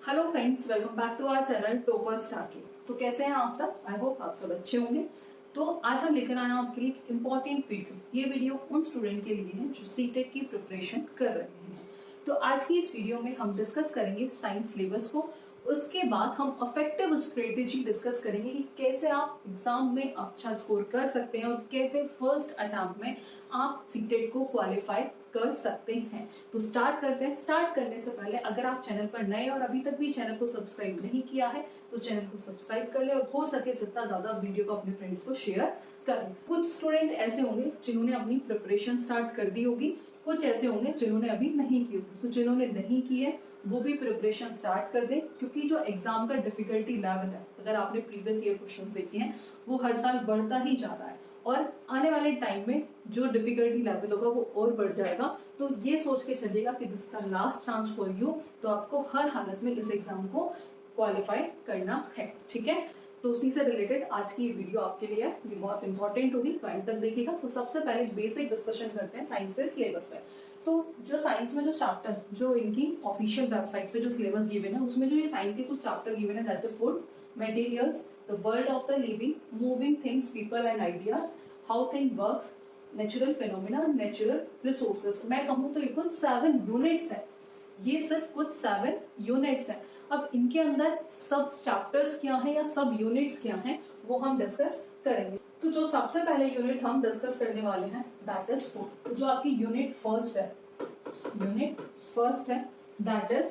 Hello friends, welcome back to our channel topper star के। तो कैसे हैं आप सब? आई होप आप सब अच्छे होंगे। तो आज हम लेकर आए हैं आपके लिए एक इम्पॉर्टेंट वीडियो। ये वीडियो उन स्टूडेंट के लिए है जो सीटेट की प्रिपरेशन कर रहे हैं। तो आज की इस वीडियो में हम डिस्कस करेंगे साइंस सिलेबस को। उसके बाद हम अफेक्टिव स्ट्रेटेजी डिस्कस करेंगे कि कैसे आप एग्जाम में अच्छा स्कोर कर सकते हैं और कैसे फर्स्ट अटेम्प्ट में आप सीटेट को क्वालिफाई कर सकते हैं। तो स्टार्ट करते हैं। स्टार्ट करने से पहले अगर आप चैनल पर नए और अभी तक भी चैनल को सब्सक्राइब नहीं किया है तो चैनल को सब्सक्राइब कर ले और हो सके जितना ज्यादा वीडियो को अपने फ्रेंड्स को शेयर करें। कुछ स्टूडेंट ऐसे होंगे जिन्होंने अपनी प्रिपरेशन स्टार्ट कर दी होगी, कुछ ऐसे होंगे जिन्होंने अभी नहीं की होगी। तो जिन्होंने नहीं की है वो भी प्रिपरेशन स्टार्ट कर दें, क्योंकि जो एग्जाम का डिफिकल्टी लेवल है, अगर आपने प्रीवियस ईयर क्वेश्चन देखे हैं, वो हर साल बढ़ता ही जा रहा है और आने वाले टाइम में जो डिफिकल्टी लेवल होगा वो और बढ़ जाएगा। तो ये सोच के चलिएगा कि दिस का लास्ट चांस फॉर यू। तो आपको हर हालत में इस एग्जाम को क्वालिफाई करना है, ठीक है। तो उसी से रिलेटेड आज की वीडियो आपके लिए ये बहुत इंपॉर्टेंट होगी, तो एंड तक देखिएगा। तो सबसे पहले बेसिक डिस्कशन करते हैं साइंस से सिलेबस पे। तो जो साइंस में जो चैप्टर जो इनकी ऑफिशियल वेबसाइट पे जो सिलेबस गिवन है उसमें जो ये साइंस के कुछ चैप्टर गिवन है, जैसे food, materials, the world of the living, moving things, people and ideas, how thing works, natural phenomena, natural resources. मैं कहूँ तो ये कुछ 7 यूनिट्स है। ये सिर्फ कुछ 7 यूनिट्स है। अब इनके अंदर सब चैप्टर्स क्या है या सब यूनिट्स क्या है वो हम डिस्कस करेंगे। तो जो सबसे पहले यूनिट हम डिस्कस करने वाले हैं दैट इज फूड। तो जो आपकी यूनिट फर्स्ट है दैट इज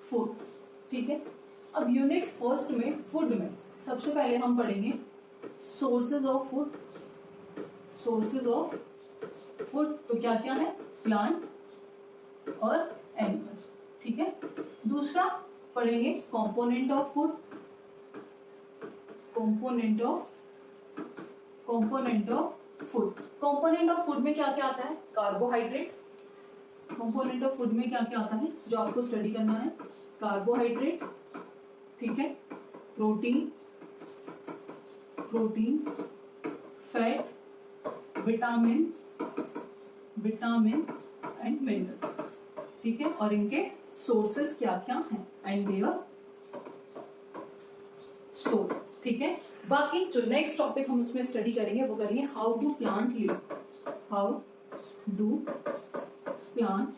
फूड, ठीक है। अब यूनिट फर्स्ट में फूड में सबसे पहले हम पढ़ेंगे sources of food. Sources of food तो क्या क्या है? प्लांट और एनिमल, ठीक है। दूसरा पढ़ेंगे component of food. Component of food. Component of food में क्या क्या आता है? कार्बोहाइड्रेट। कंपोनेंट ऑफ फूड में क्या क्या आता है जो आपको स्टडी करना है? कार्बोहाइड्रेट, ठीक है, protein, fat, vitamin and minerals, ठीक है। और इनके सोर्सेस क्या क्या हैं एंड देयर स्टोर, ठीक है। बाकी जो नेक्स्ट टॉपिक हम इसमें स्टडी करेंगे वो करेंगे how do plant live. How do plant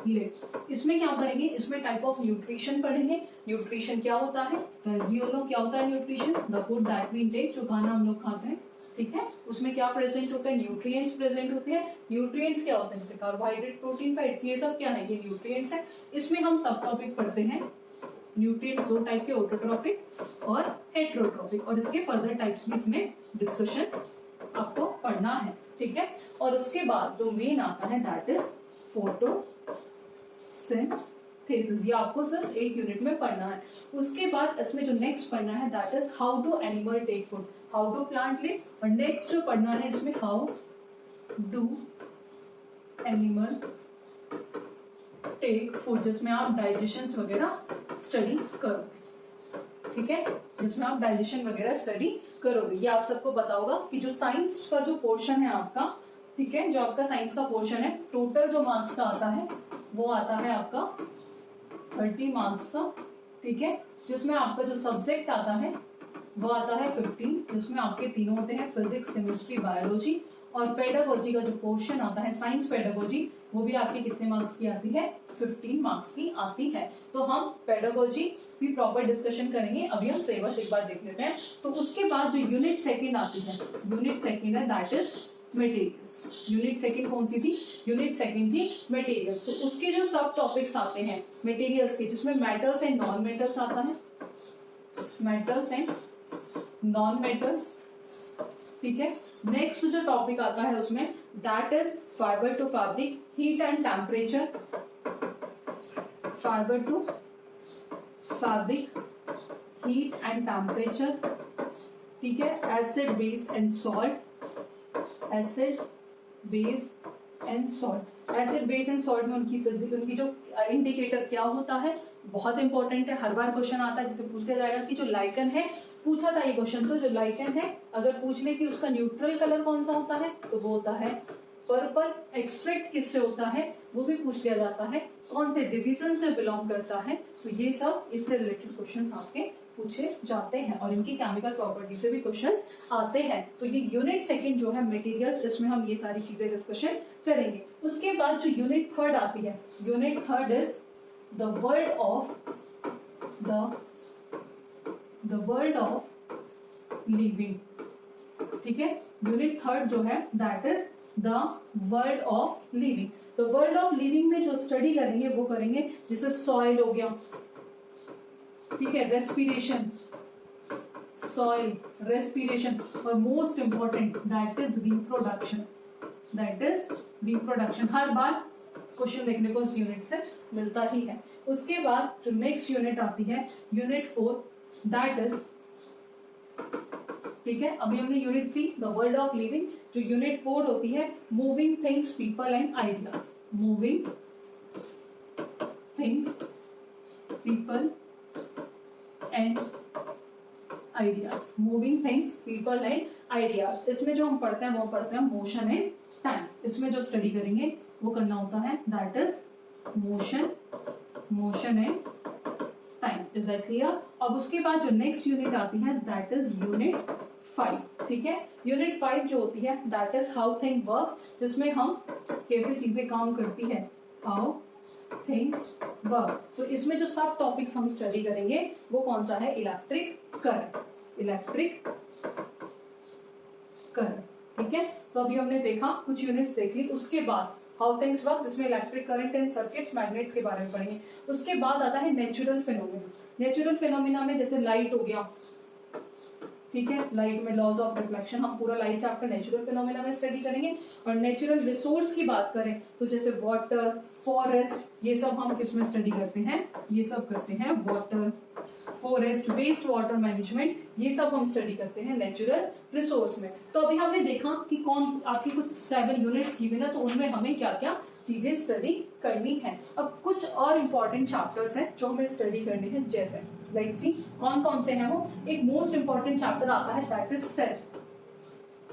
live. इसमें क्या पढ़ेंगे? इसमें टाइप ऑफ न्यूट्रिशन पढ़ेंगे। न्यूट्रिशन क्या होता है? क्या होता है nutrition? The food that we take, जो खाना हम लोग खाते हैं, ठीक है। उसमें क्या प्रेजेंट होता है? न्यूट्रिएंट्स प्रेजेंट होते हैं। न्यूट्रिएंट्स क्या होते हैं? जैसे कार्बोहाइड्रेट, प्रोटीन, फैट्स, ये सब क्या है? ये न्यूट्रिएंट्स है। इसमें हम सब टॉपिक पढ़ते हैं। न्यूट्रिएंट्स दो टाइप के, ऑटोट्रॉफिक और हेटेरोट्रॉफिक, और इसके फर्दर टाइप्स भी इसमें डिस्कशन आपको पढ़ना है, ठीक है। और उसके बाद जो मेन आता है दैट इज फोटोसिंथेसिस। ये आपको सिर्फ एक यूनिट में पढ़ना है। उसके बाद इसमें जो नेक्स्ट पढ़ना है that is how do animal take food. How do plant live. और नेक्स्ट जो पढ़ना है इसमें how do animal take food, जिसमें आप डाइजेशन वगैरह स्टडी करोगे, ठीक है, जिसमें आप डाइजेशन वगैरह स्टडी करोगे। ये आप सबको बताओगा कि जो साइंस का जो पोर्शन है आपका, ठीक है, जो आपका साइंस का पोर्शन है, टोटल जो मार्क्स का आता है वो आता है आपका 30 मार्क्स का, ठीक है। जिसमें आपका जो सब्जेक्ट आता है वो आता है 15, जिसमें आपके तीनों होते हैं फिजिक्स, केमिस्ट्री, बायोलॉजी। और पेडागोजी का जो पोर्शन आता है, साइंस पेडागोजी, वो भी आपके कितने मार्क्स की आती है? 15 मार्क्स की आती है। तो हम पेडागोजी भी प्रॉपर डिस्कशन करेंगे। अभी हम सिलेबस एक बार देख लेते हैं। तो उसके बाद जो यूनिट सेकंड आती है, यूनिट सेकंड है that is materials. Unit second कौन सी थी? यूनिट सेकंड थी मटेरियल्स। तो उसके जो सब टॉपिक्स आते हैं मटेरियल्स के, जिसमें मेटल्स एंड नॉन मेटल्स आता है, मेटल्स एंड नॉन मेटल्स, ठीक है। नेक्स्ट जो टॉपिक आता है उसमें that is fibre to fabric, heat and temperature. Fibre to fabric, heat and temperature, ठीक है। Acid, base and salt. Acid, base and salt. Acid, base and salt में उनकी फिजिक, उनकी जो इंडिकेटर क्या होता है, बहुत इंपॉर्टेंट है। हर बार क्वेश्चन आता है जिसे पूछा जाएगा कि जो लाइकन है, पूछा था ये क्वेश्चन, तो जो लाइकन है अगर पूछ ले कि उसका न्यूट्रल कलर कौन सा होता है तो वो होता है पर्पल एक्सट्रैक्ट किससे होता है वो भी पूछ लिया जाता है, कौन से डिवीजन से बिलोंग करता है, तो ये सब इससे रिलेटेड क्वेश्चन आपके पूछे जाते हैं और इनकी केमिकल प्रॉपर्टी से भी क्वेश्चंस आते हैं। तो ये यूनिट सेकंड जो है मटेरियल्स, इसमें हम ये सारी चीजें डिस्कशन करेंगे। उसके बाद जो यूनिट थर्ड आती है, unit third is the world of living. ठीक है, यूनिट थर्ड जो है that is the world of living. तो वर्ल्ड ऑफ लिविंग में जो स्टडी करेंगे वो करेंगे जैसे सॉइल हो गया, ठीक है, रेस्पिरेशन, सॉइल, रेस्पिरेशन, और most important that is reproduction, her bar question देखने को इस यूनिट से मिलता ही है। उसके बाद जो नेक्स्ट यूनिट आती है यूनिट 4 दैट इज, ठीक है, अभी हमने unit 3 the world of living, जो यूनिट 4 होती है moving things people and ideas, moving things people and ideas, moving things people and ideas. इसमें जो हम पढ़ते हैं वो पढ़ते हैं मोशन एंड टाइम। इसमें जो स्टडी करेंगे वो करना होता है that is motion and time. Is that clear? अब उसके बाद जो नेक्स्ट यूनिट आती है दैट इज यूनिट 5। ठीक है, यूनिट 5 जो होती है that is how thing works, जिसमें हम कैसे चीजें काम करती है, हाउ थिंग्स वर्क। तो इसमें जो सब टॉपिक्स हम स्टडी करेंगे वो कौन सा है, इलेक्ट्रिक करंट, ठीक है। तो अभी हमने देखा कुछ यूनिट्स देख ली, उसके बाद हाउ थिंग्स वर्क जिसमें electric current and circuits, magnets के बारे में पढ़ेंगे। उसके बाद आता है नेचुरल फिनोमिना। नेचुरल फिनोमिना में जैसे लाइट हो गया, ठीक है, लाइट में लॉज ऑफ रिफ्लेक्शन, हम पूरा लाइट चैप्टर नेचुरल फिनोमिना में स्टडी करेंगे। और नेचुरल रिसोर्स की बात करें तो जैसे वाटर, फॉरेस्ट, ये सब हम किसमें स्टडी करते हैं, ये सब करते हैं water, forest, waste water management, ये सब हम स्टडी करते हैं नेचुरल रिसोर्स में। तो अभी हमने देखा कि कौन आपकी कुछ 7 यूनिट्स की ना, तो उनमें हमें क्या क्या चीजें स्टडी करनी है। अब कुछ और इम्पोर्टेंट चैप्टर्स हैं जो हमें स्टडी करने हैं, जैसे लाइक सी कौन कौन से हैं वो। एक मोस्ट इंपॉर्टेंट चैप्टर आता है दैट इज सेल।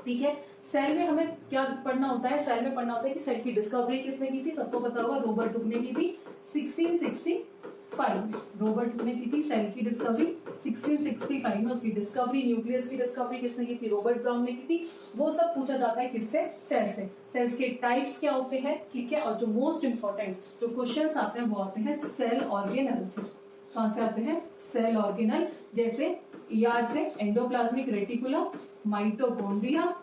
ठीक है, सेल में हमें क्या पढ़ना होता है, सेल में पढ़ना होता है कि सेल की डिस्कवरी किसने की थी, सबको पता होगा रॉबर्ट हुक ने की थी 1665। रॉबर्ट हुक ने की थी सेल की डिस्कवरी 1665 में। उसकी डिस्कवरी, न्यूक्लियस की डिस्कवरी किसने की थी, रॉबर्ट ब्राउन ने की थी। वो सब पूछा जाता है किससे, सेल से। सेल्स के टाइप्स क्या होते हैं, ठीक है, और जो मोस्ट इंपॉर्टेंट जो क्वेश्चंस आते हैं वो आते हैं सेल ऑर्गेनल से। कहां से आते हैं, सेल ऑर्गेनल, जैसे ईआर से endoplasmic reticulum, mitochondria,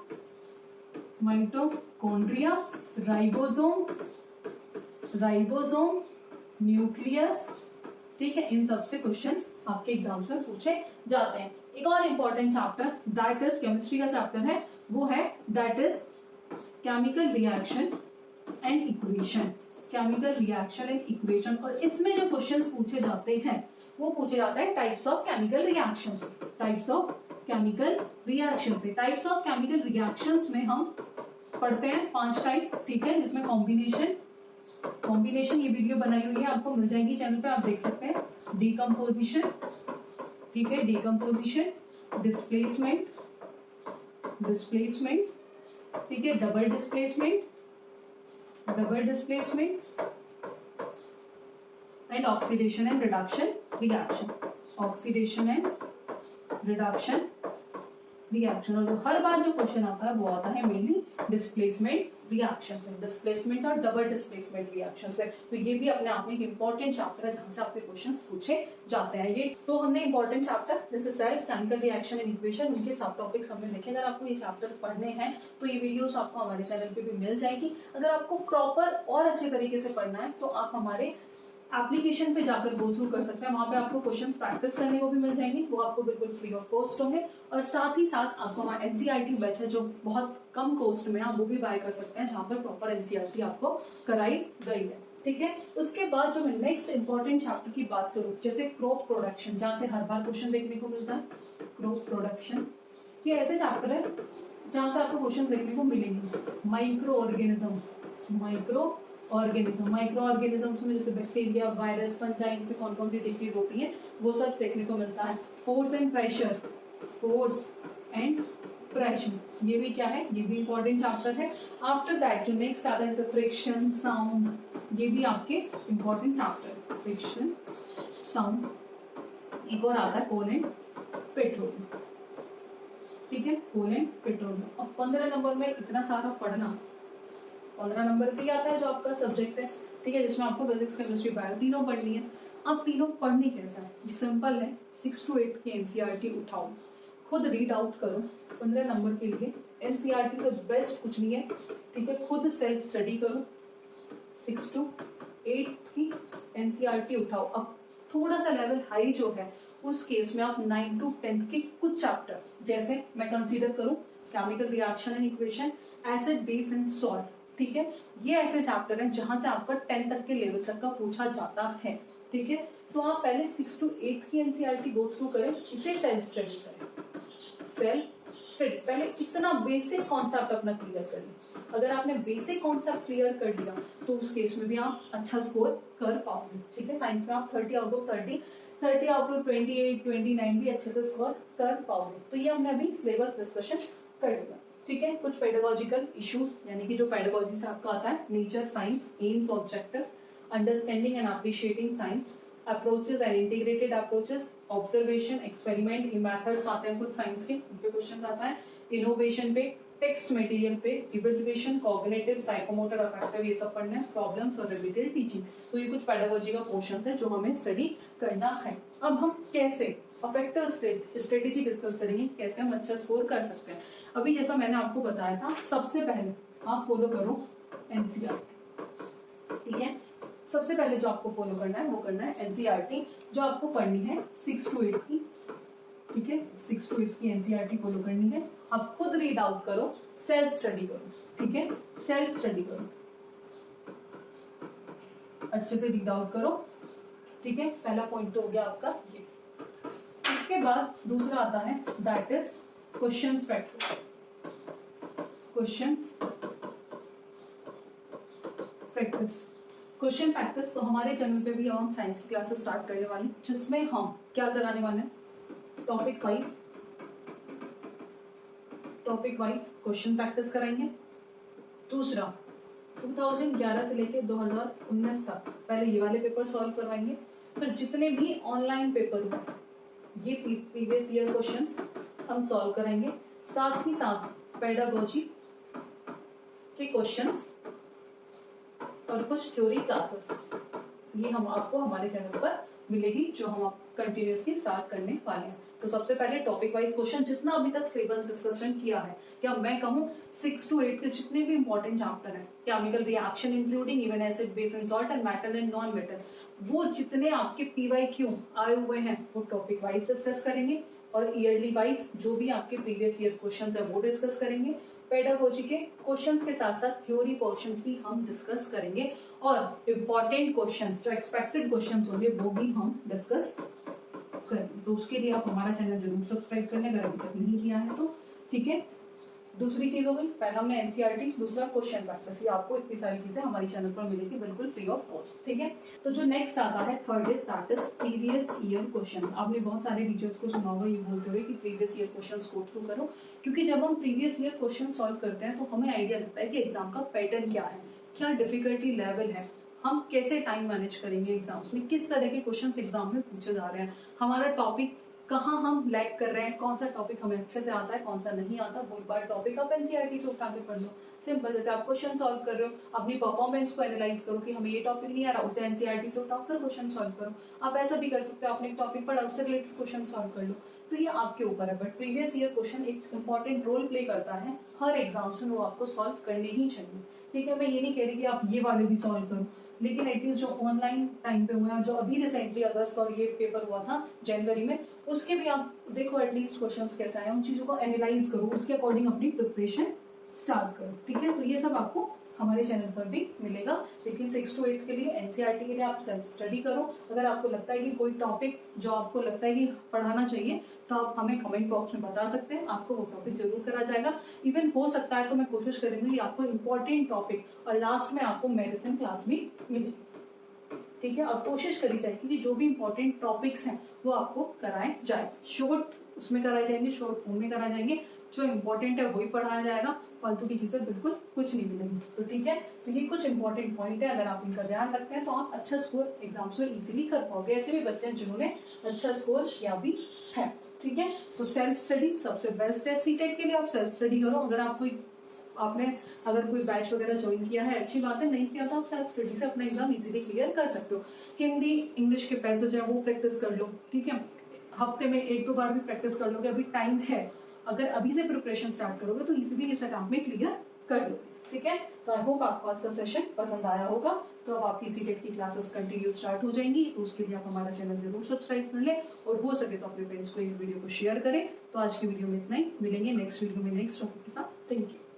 ribosome, nucleus, ठीक है, इन सब से क्वेश्चंस आपके एग्जाम्स में पूछे जाते हैं। एक और important chapter that is chemistry का चैप्टर है, वो है that is chemical reaction and equation, और इसमें जो क्वेश्चंस पूछे जाते हैं वो पूछे जाते हैं टाइप्स ऑफ केमिकल रिएक्शन से। टाइप्स ऑफ केमिकल रिएक्शंस में हम पढ़ते हैं 5 टाइप, ठीक है, जिसमें कॉम्बिनेशन, ये वीडियो बनाई हुई है, आपको मिल जाएगी चैनल पे, आप देख सकते हैं। डिकम्पोजिशन, ठीक है, डिकम्पोजिशन, डिस्प्लेसमेंट, ठीक है, double displacement and oxidation and reduction reaction. और जो हर बार जो क्वेश्चन आता है वो आता है मेनली डिस्प्लेसमेंट रिएक्शन से, डिस्प्लेसमेंट और डबल डिस्प्लेसमेंट रिएक्शन से। तो ये भी अपने आप में एक इंपॉर्टेंट चैप्टर है जहां से आपके क्वेश्चंस पूछे जाते हैं। ये तो हमने इंपॉर्टेंट चैप्टर जैसे cell, chemical reaction and equation, उनके सब टॉपिक्स हमने देखे। अगर आपको ये चैप्टर पढ़ने हैं तो ये वीडियोस आपको हमारे चैनल पे भी मिल जाएगी। अगर आपको प्रॉपर और अच्छे तरीके से पढ़ना है तो आप हमारे एप्लीकेशन पे जाकर गो थ्रू कर सकते हैं, वहाँ पे आपको क्वेश्चंस प्रैक्टिस करने को भी मिल जाएंगे, वो आपको बिल्कुल फ्री ऑफ कॉस्ट होंगे। और साथ ही साथ आपको हमारा एनसीईआरटी बैच है जो बहुत कम कॉस्ट में आप वो भी बाय कर सकते हैं, जहाँ पर प्रॉपर एनसीईआरटी आपको कराई गई है। ठीक है, उसके बाद जो मैं नेक्स्ट इंपॉर्टेंट चैप्टर की बात करूँ, जैसे क्रॉप प्रोडक्शन, जहाँ से हर बार क्वेश्चन देखने को मिलता है। क्रॉप प्रोडक्शन ये ऐसे चैप्टर है जहाँ से आपको क्वेश्चन देखने को मिलेंगे। माइक्रो ऑर्गेनिज्म में जैसे बैक्टीरिया, वायरस, फंजाई से कौन कौन सी डिसीज होती है वो सब देखने को मिलता है। फोर्स एंड फ्रैक्शन, ये भी क्या है, ये भी इंपॉर्टेंट चैप्टर है। आफ्टर दैट जो नेक्स्ट आता है फ्रिक्शन साउंड, ये भी आपके इंपॉर्टेंट चैप्टर है, फ्रिक्शन साउंड। एक और आता है कोल एंड पेट्रोल, ठीक है, कोल एंड पेट्रोल। अब 15 नंबर में इतना सारा पढ़ना, 15 नंबर पे आता है जो आपका सब्जेक्ट है, ठीक है, जिसमें आपको फिजिक्स केमिस्ट्री बायो तीनों पढ़नी है। अब तीनों पढ़नी कैसा है, ये सिंपल है, 6 to 8 की एनसीईआरटी उठाओ, खुद रीड आउट करो 15 नंबर के लिए। एनसीईआरटी से बेस्ट कुछ नहीं है, ठीक है, खुद सेल्फ स्टडी करो, 6 to 8 की एनसीईआरटी उठाओ। अब थोड़ा सा लेवल हाई जो है उस केस में आप 9 to 10 के कुछ चैप्टर, जैसे मैं कंसीडर करूं chemical reaction and equation, acid base and salt, ठीक है, ये ऐसे चैप्टर हैं जहां से आपका 10 तक के लेवल तक का पूछा जाता है, ठीक है। तो आप पहले 6 to 8 की एनसीईआरटी गो थ्रू करें, इसे सेल्फ स्टडी करें, सेल्फ स्टडी। पहले इतना बेसिक कॉन्सेप्ट अपना क्लियर करें, अगर आपने बेसिक कॉन्सेप्ट क्लियर कर दिया तो उस केस में भी आप अच्छा स्कोर कर पाओगे, ठीक है। साइंस में आप 30 आउट ऑफ 30 आउट ऑफ 28, 29 भी अच्छे से स्कोर कर पाओगे। तो ये हमने अभी सिलेबस डिस्कशन कर लिया, ठीक है। कुछ पेडागोजिकल इश्यूज, यानी कि जो पेडागोजी से आपका आता है, nature science, AIIMS objective, understanding and appreciating science, approaches and integrated approaches, observation, experiment, ये मेथड्स आते हैं कुछ साइंस के, उन पे क्वेश्चन आता है। इनोवेशन पे, टेक्स्ट मटेरियल पे, इवैल्यूएशन, कॉग्निटिव, साइकोमोटर अफेक्टिव, ये सब पढ़ना है, प्रॉब्लम्स और रिलेटेड टीचिंग। तो ये कुछ पेडागोजी का पोर्शन है जो हमें स्टडी करना है। अब हम कैसे अफेक्टिव स्ट्रेटेजी डिस्कस करेंगे, कैसे हम अच्छा स्कोर कर सकते हैं। अभी जैसा मैंने आपको बताया था, सबसे पहले आप फॉलो करो एनसीईआरटी, ठीक है। सबसे पहले जो आपको फॉलो करना है वो करना है एनसीईआरटी, जो आपको पढ़नी है 6 to 8 की, ठीक है, 6 to 8 की एनसीईआरटी फॉलो करनी है। आप खुद रीड आउट करो, सेल्फ स्टडी करो, ठीक है, सेल्फ स्टडी करो, अच्छे से रीड आउट करो, ठीक है। पहला पॉइंट तो हो गया आपका ये। इसके बाद दूसरा आता है that is questions practice, questions practice, question practice. तो हमारे चैनल पे भी अब हम साइंस की क्लासेस स्टार्ट करने वाले हैं, जिसमें हम क्या कराने वाले हैं, टॉपिक वाइज क्वेश्चन प्रैक्टिस कराएंगे। दूसरा 2011 से लेके 2019 तक पहले ये वाले पेपर सॉल्व करवाएंगे, फिर जितने भी ऑनलाइन पेपर हुए ये प्रीवियस ईयर क्वेश्चंस हम सॉल्व करेंगे। साथ ही साथ पेडागोजी के क्वेश्चंस और कुछ थ्योरी क्लासेस, ये हम आपको हमारे चैनल पर मिलेगी, जो हम कंटिन्यूसली स्टार्ट करने वाले हैं। तो सबसे पहले टॉपिक वाइज क्वेश्चन, जितना अभी तक सिलेबस डिस्कशन किया है, या मैं कहूँ 6 to 8 के जितने भी इंपॉर्टेंट चैप्टर हैं, chemical reaction including even acid base and salt and metal and non metal, वो जितने आपके पीवाईक्यू आए हुए हैं वो टॉपिक वाइज डिस्कस करेंगे, और ईयरली वाइज जो भी आपके प्रीवियस ईयर क्वेश्चन है वो डिस्कस करेंगे। पेडागोजी के क्वेश्चंस के साथ साथ थ्योरी पोर्शंस भी हम डिस्कस करेंगे, और इम्पॉर्टेंट क्वेश्चंस जो एक्सपेक्टेड क्वेश्चंस होंगे वो भी हम डिस्कस करेंगे। तो उसके लिए आप हमारा चैनल जरूर सब्सक्राइब करने, अगर अभी तक नहीं किया है तो, ठीक है। दूसरी चीज हो गई, पहला हमने एनसीईआरटी, दूसरा क्वेश्चन प्रैक्टिस, ये आपको इतनी सारी चीजें हमारी चैनल पर मिलेगी बिल्कुल फ्री ऑफ कॉस्ट, ठीक है। तो जो नेक्स्ट आता है third is that is previous year question. आपने बहुत सारे टीचर्स को सुना होगा ये बोलते हुए कि previous year questions go through करो, क्योंकि जब हम प्रीवियस ईयर क्वेश्चन सॉल्व करते हैं तो हमें आइडिया लगता है कि एग्जाम का पैटर्न क्या है, क्या डिफिकल्टी लेवल है, हम कैसे टाइम मैनेज करेंगे एग्जाम्स में, किस तरह के क्वेश्चंस एग्जाम में पूछे जा रहे हैं, हमारा टॉपिक कहाँ हम लैग कर रहे हैं, कौन सा टॉपिक हमें अच्छे से आता है, कौन सा नहीं आता, वो एक बार टॉपिक आप एनसीईआरटी से उठा के पढ़ लो। सिंपल, जैसे आप क्वेश्चन सॉल्व कर रहे हो, अपनी परफॉर्मेंस को एनालाइज करो कि हमें ये टॉपिक नहीं आ रहा, उसे एनसीईआरटी से उठाओ फिर क्वेश्चन सॉल्व करो। आप ऐसा भी कर सकते हो, आपने एक टॉपिक पढ़ा उससे रिलेटेड क्वेश्चन सॉल्व कर लो। तो ये आपके ऊपर है, बट प्रीवियस ईयर क्वेश्चन एक इंपॉर्टेंट रोल प्ले करता है हर एग्जाम्स में, वो आपको सॉल्व करने ही चाहिए, ठीक है। मैं ये नहीं कह रही कि आप ये वाले भी सॉल्व करो, लेकिन एटलीस्ट जो ऑनलाइन टाइम पे हुए हैं, जो अभी रिसेंटली अगस्त और ये पेपर हुआ था जनवरी में, उसके भी आप देखो एटलीस्ट क्वेश्चंस कैसे आए, उन चीजों को एनालाइज करो, उसके अकॉर्डिंग अपनी प्रिपरेशन स्टार्ट करो, ठीक है। तो ये सब आपको हमारे चैनल पर भी मिलेगा, लेकिन 6 to 8 के लिए एनसीईआरटी के लिए आप सेल्फ स्टडी करो। अगर आपको लगता है कि कोई टॉपिक जो आपको लगता है कि पढ़ाना चाहिए, तो आप हमें कमेंट बॉक्स में बता सकते हैं, आपको वो टॉपिक जरूर करा जाएगा। इवन हो सकता है तो मैं कोशिश करूंगी कि आपको इंपॉर्टेंट टॉपिक और लास्ट में आपको मैराथन क्लास भी मिले, ठीक है। और कोशिश करी जाएगी कि जो भी इंपॉर्टेंट टॉपिक्स हैं वो आपको कराए जाए। शॉर्ट उसमें कराए जाएंगे, शॉर्ट फॉर्म में कराए जाएंगे, जो इंपॉर्टेंट है वही पढ़ाया जाएगा, फालतू की चीजें बिल्कुल कुछ नहीं मिलेंगी। तो ठीक है, तो ये कुछ इंपॉर्टेंट पॉइंट है, अगर आप इनका ध्यान रखते हैं तो आप अच्छा स्कोर एग्जाम्स में इजीली कर पाओगे। ऐसे भी बच्चे हैं जिन्होंने अच्छा स्कोर किया भी है। ठीक है, तो सेल्फ स्टडी सबसे बेस्ट है सीटेट के लिए। आप सेल्फ स्टडी करो। अगर आप आपने अगर कोई बैच वगैरह ज्वाइन किया है, अच्छी बात है, नहीं किया तो आप सेल्फ स्टडी से अपना एग्जाम इजीली क्लियर कर सकते हो। हिंदी इंग्लिश के पैसेज है वो प्रैक्टिस कर लो। ठीक है, हफ्ते में 1-2 बार भी प्रैक्टिस कर लोगे, अभी टाइम है, अगर अभी से प्रिपरेशन स्टार्ट करोगे तो इजीली इस एग्जाम में क्लियर कर लो। ठीक है, तो आई होप आपको आज का सेशन पसंद आया होगा। तो अब आपकी सीटेट की क्लासेस कंटिन्यू स्टार्ट हो जाएंगी, तो उसके लिए आप हमारा चैनल जरूर सब्सक्राइब कर लें और हो सके तो अपने फ्रेंड्स को इस वीडियो को शेयर करें। तो आज की वीडियो में इतना ही, मिलेंगे नेक्स्ट वीडियो में नेक्स्ट टॉपिक के साथ। Thank you.